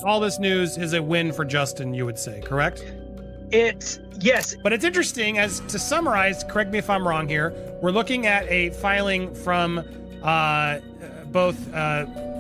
all this news is a win for Justin, you would say, correct? Yes. But it's interesting, as to summarize, correct me if I'm wrong here, we're looking at a filing from both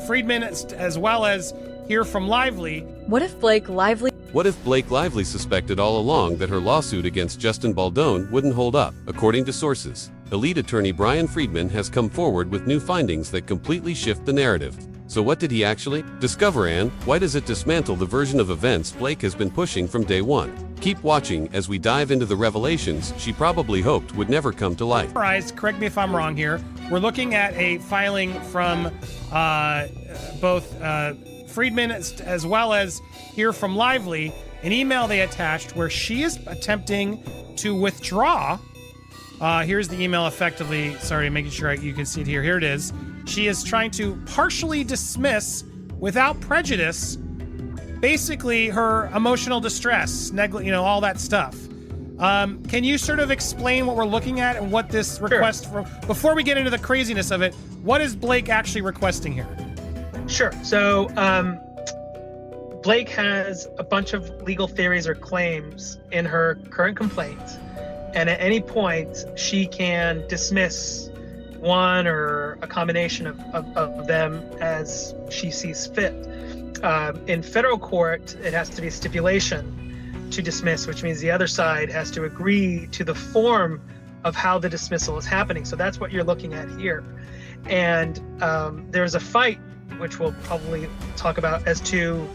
Freedman as well as here from Lively. What if Blake Lively suspected all along that her lawsuit against Justin Baldone wouldn't hold up? According to sources, elite attorney Bryan Freedman has come forward with new findings that completely shift the narrative. So what did he actually discover, and why does it dismantle the version of events Blake has been pushing from day one? Keep watching as we dive into the revelations she probably hoped would never come to light. Correct me if I'm wrong here, we're looking at a filing from both Freedman as well as here from Lively, an email they attached where she is attempting to withdraw. Here's the email effectively. Sorry, making sure you can see it here. Here it is. She is trying to partially dismiss without prejudice, basically her emotional distress, all that stuff. Can you sort of explain what we're looking at and what this request for, before we get into the craziness of it, what is Blake actually requesting here? Sure. So Blake has a bunch of legal theories or claims in her current complaint, and at any point she can dismiss one or a combination of them as she sees fit. In federal court, it has to be stipulation to dismiss, which means the other side has to agree to the form of how the dismissal is happening. So that's what you're looking at here. And there's a fight, which we'll probably talk about, as to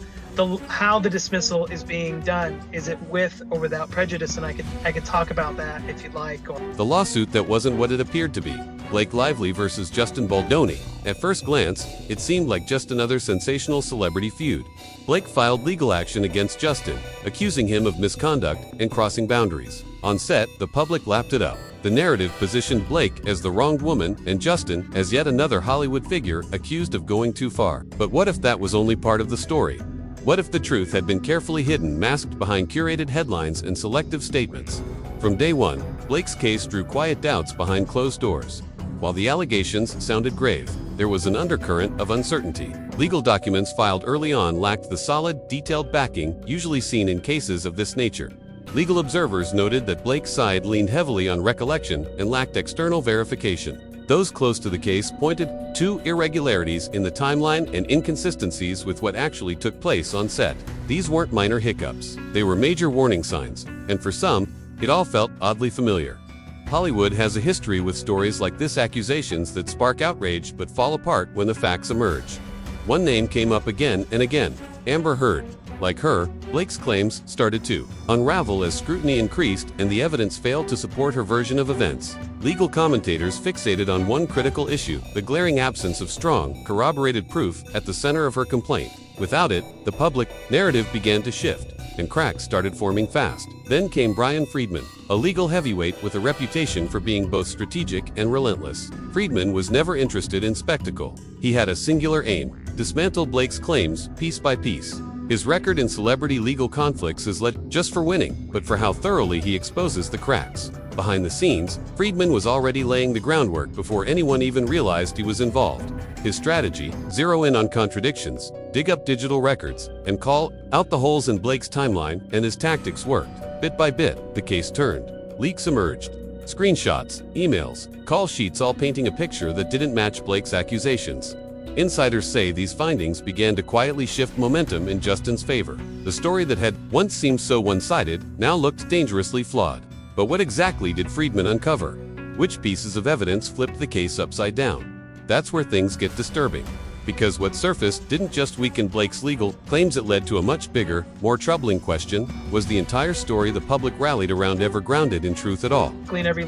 how the dismissal is being done. Is it with or without prejudice? And I could talk about that if you'd like. The lawsuit that wasn't what it appeared to be. Blake Lively versus Justin Baldone. At first glance, it seemed like just another sensational celebrity feud. Blake filed legal action against Justin, accusing him of misconduct and crossing boundaries. On set, the public lapped it up. The narrative positioned Blake as the wronged woman and Justin as yet another Hollywood figure accused of going too far. But what if that was only part of the story? What if the truth had been carefully hidden, masked behind curated headlines and selective statements? From day one, Blake's case drew quiet doubts behind closed doors. While the allegations sounded grave, there was an undercurrent of uncertainty. Legal documents filed early on lacked the solid, detailed backing usually seen in cases of this nature. Legal observers noted that Blake's side leaned heavily on recollection and lacked external verification. Those close to the case pointed to irregularities in the timeline and inconsistencies with what actually took place on set. These weren't minor hiccups. They were major warning signs, and for some, it all felt oddly familiar. Hollywood has a history with stories like this, accusations that spark outrage but fall apart when the facts emerge. One name came up again and again: Amber Heard. Like her, Blake's claims started to unravel as scrutiny increased and the evidence failed to support her version of events. Legal commentators fixated on one critical issue: the glaring absence of strong, corroborated proof at the center of her complaint. Without it, the public narrative began to shift, and cracks started forming fast. Then came Bryan Freedman, a legal heavyweight with a reputation for being both strategic and relentless. Freedman was never interested in spectacle. He had a singular aim: dismantle Blake's claims piece by piece. His record in celebrity legal conflicts is led just for winning, but for how thoroughly he exposes the cracks. Behind the scenes, Freedman was already laying the groundwork before anyone even realized he was involved. His strategy: zero in on contradictions, dig up digital records, and call out the holes in Blake's timeline, and his tactics worked. Bit by bit, the case turned. Leaks emerged. Screenshots, emails, call sheets, all painting a picture that didn't match Blake's accusations. Insiders say these findings began to quietly shift momentum in Justin's favor. The story that had once seemed so one-sided now looked dangerously flawed. But what exactly did Freedman uncover? Which pieces of evidence flipped the case upside down? That's where things get disturbing. Because what surfaced didn't just weaken Blake's legal claims, it led to a much bigger, more troubling question: was the entire story the public rallied around ever grounded in truth at all? In every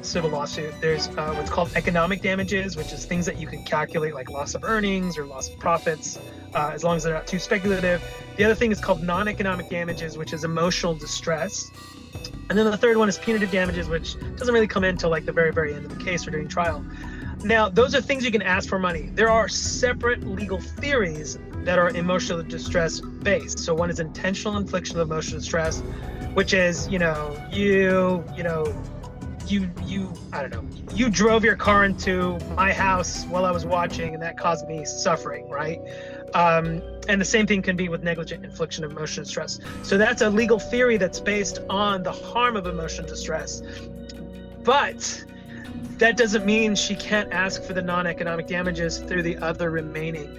civil lawsuit, there's what's called economic damages, which is things that you can calculate, like loss of earnings or loss of profits, as long as they're not too speculative. The other thing is called non-economic damages, which is emotional distress. And then the third one is punitive damages, which doesn't really come in until like the very, very end of the case or during trial. Now, those are things you can ask for money. There are separate legal theories that are emotional distress based. So one is intentional infliction of emotional distress, which is, you drove your car into my house while I was watching, and that caused me suffering, right? And the same thing can be with negligent infliction of emotion distress. So that's a legal theory that's based on the harm of emotion distress. But that doesn't mean she can't ask for the non-economic damages through the other remaining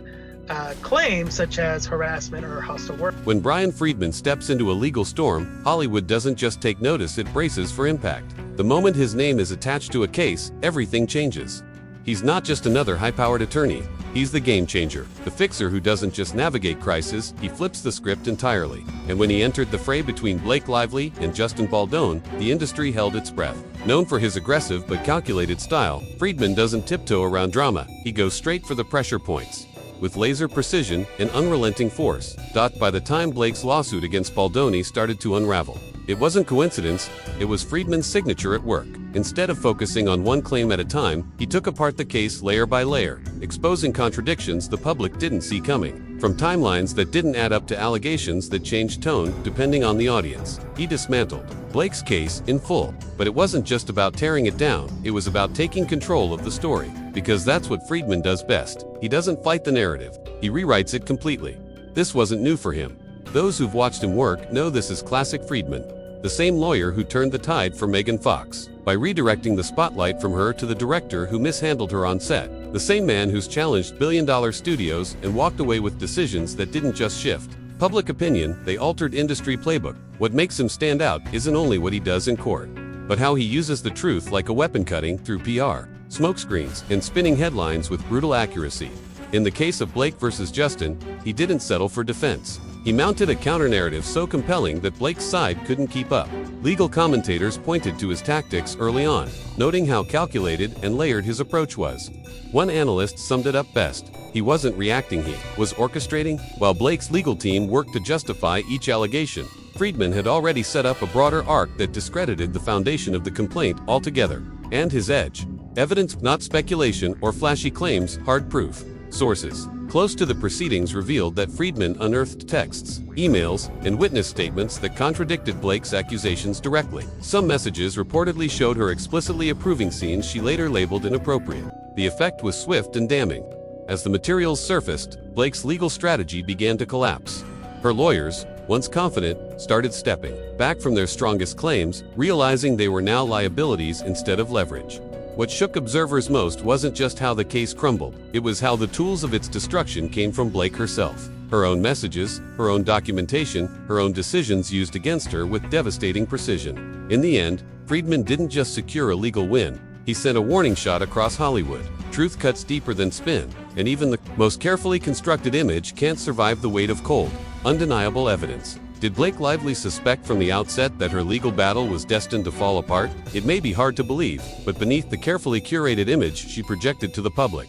claims, such as harassment or hostile work. When Bryan Freedman steps into a legal storm, Hollywood doesn't just take notice, it braces for impact. The moment his name is attached to a case, everything changes. He's not just another high-powered attorney. He's the game changer, the fixer who doesn't just navigate crisis, he flips the script entirely. And when he entered the fray between Blake Lively and Justin Baldoni, the industry held its breath. Known for his aggressive but calculated style, Freedman doesn't tiptoe around drama, he goes straight for the pressure points. With laser precision and unrelenting force. By the time Blake's lawsuit against Baldoni started to unravel, it wasn't coincidence, it was Freedman's signature at work. Instead of focusing on one claim at a time, he took apart the case layer by layer, exposing contradictions the public didn't see coming. From timelines that didn't add up to allegations that changed tone depending on the audience, he dismantled Blake's case in full. But it wasn't just about tearing it down, it was about taking control of the story. Because that's what Freedman does best. He doesn't fight the narrative, he rewrites it completely. This wasn't new for him. Those who've watched him work know this is classic Freedman. The same lawyer who turned the tide for Megan Fox by redirecting the spotlight from her to the director who mishandled her on set. The same man who's challenged billion-dollar studios and walked away with decisions that didn't just shift public opinion, they altered industry playbook. What makes him stand out isn't only what he does in court, but how he uses the truth like a weapon, cutting through PR, smokescreens, and spinning headlines with brutal accuracy. In the case of Blake versus Justin, he didn't settle for defense. He mounted a counter-narrative so compelling that Blake's side couldn't keep up. Legal commentators pointed to his tactics early on, noting how calculated and layered his approach was. One analyst summed it up best. He wasn't reacting, he was orchestrating. While Blake's legal team worked to justify each allegation, Freedman had already set up a broader arc that discredited the foundation of the complaint altogether. And his edge? Evidence, not speculation or flashy claims, hard proof. Sources close to the proceedings revealed that Freedman unearthed texts, emails, and witness statements that contradicted Blake's accusations directly. Some messages reportedly showed her explicitly approving scenes she later labeled inappropriate. The effect was swift and damning. As the materials surfaced, Blake's legal strategy began to collapse. Her lawyers, once confident, started stepping back from their strongest claims, realizing they were now liabilities instead of leverage. What shook observers most wasn't just how the case crumbled, it was how the tools of its destruction came from Blake herself. Her own messages, her own documentation, her own decisions used against her with devastating precision. In the end, Freedman didn't just secure a legal win, he sent a warning shot across Hollywood. Truth cuts deeper than spin, and even the most carefully constructed image can't survive the weight of cold, undeniable evidence. Did Blake Lively suspect from the outset that her legal battle was destined to fall apart? It may be hard to believe, but beneath the carefully curated image she projected to the public,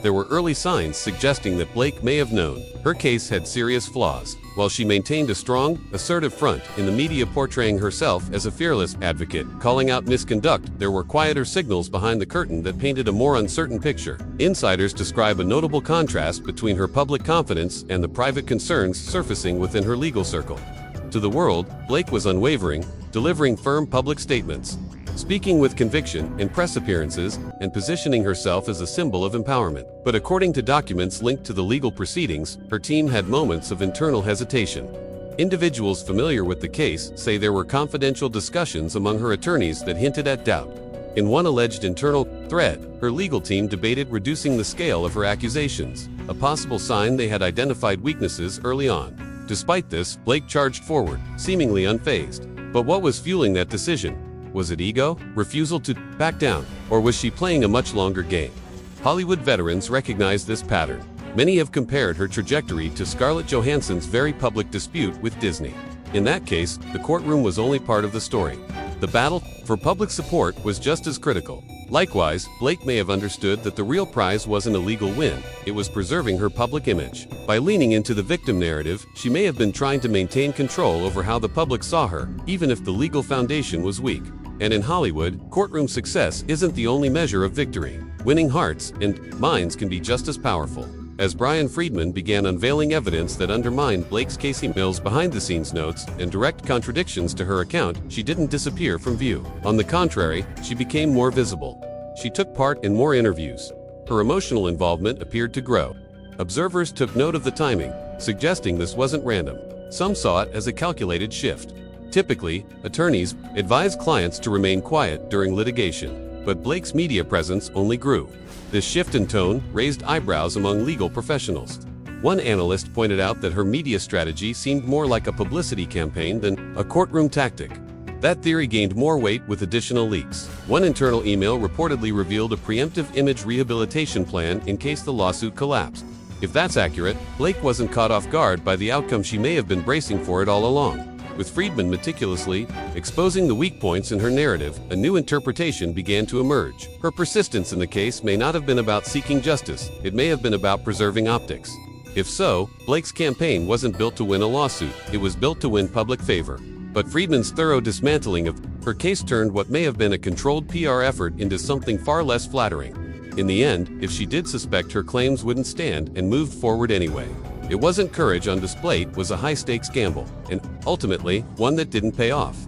there were early signs suggesting that Blake may have known her case had serious flaws. While she maintained a strong, assertive front in the media portraying herself as a fearless advocate, calling out misconduct, there were quieter signals behind the curtain that painted a more uncertain picture. Insiders describe a notable contrast between her public confidence and the private concerns surfacing within her legal circle. To the world, Blake was unwavering, delivering firm public statements, speaking with conviction in press appearances, and positioning herself as a symbol of empowerment. But according to documents linked to the legal proceedings, her team had moments of internal hesitation. Individuals familiar with the case say there were confidential discussions among her attorneys that hinted at doubt. In one alleged internal thread, her legal team debated reducing the scale of her accusations, a possible sign they had identified weaknesses early on. Despite this, Blake charged forward, seemingly unfazed. But what was fueling that decision? Was it ego, refusal to back down, or was she playing a much longer game? Hollywood veterans recognize this pattern. Many have compared her trajectory to Scarlett Johansson's very public dispute with Disney. In that case, the courtroom was only part of the story. The battle for public support was just as critical. Likewise, Blake may have understood that the real prize wasn't a legal win, it was preserving her public image. By leaning into the victim narrative, she may have been trying to maintain control over how the public saw her, even if the legal foundation was weak. And in Hollywood, courtroom success isn't the only measure of victory. Winning hearts and minds can be just as powerful. As Bryan Freedman began unveiling evidence that undermined Blake's case, emails, behind-the-scenes notes, and direct contradictions to her account, she didn't disappear from view. On the contrary, she became more visible. She took part in more interviews. Her emotional involvement appeared to grow. Observers took note of the timing, suggesting this wasn't random. Some saw it as a calculated shift. Typically, attorneys advise clients to remain quiet during litigation, but Blake's media presence only grew. This shift in tone raised eyebrows among legal professionals. One analyst pointed out that her media strategy seemed more like a publicity campaign than a courtroom tactic. That theory gained more weight with additional leaks. One internal email reportedly revealed a preemptive image rehabilitation plan in case the lawsuit collapsed. If that's accurate, Blake wasn't caught off guard by the outcome she may have been bracing for it all along. With Freedman meticulously exposing the weak points in her narrative, a new interpretation began to emerge. Her persistence in the case may not have been about seeking justice, it may have been about preserving optics. If so, Blake's campaign wasn't built to win a lawsuit, it was built to win public favor. But Freedman's thorough dismantling of her case turned what may have been a controlled PR effort into something far less flattering. In the end, if she did suspect her claims wouldn't stand and moved forward anyway. It wasn't courage on display, it was a high-stakes gamble, and ultimately, one that didn't pay off.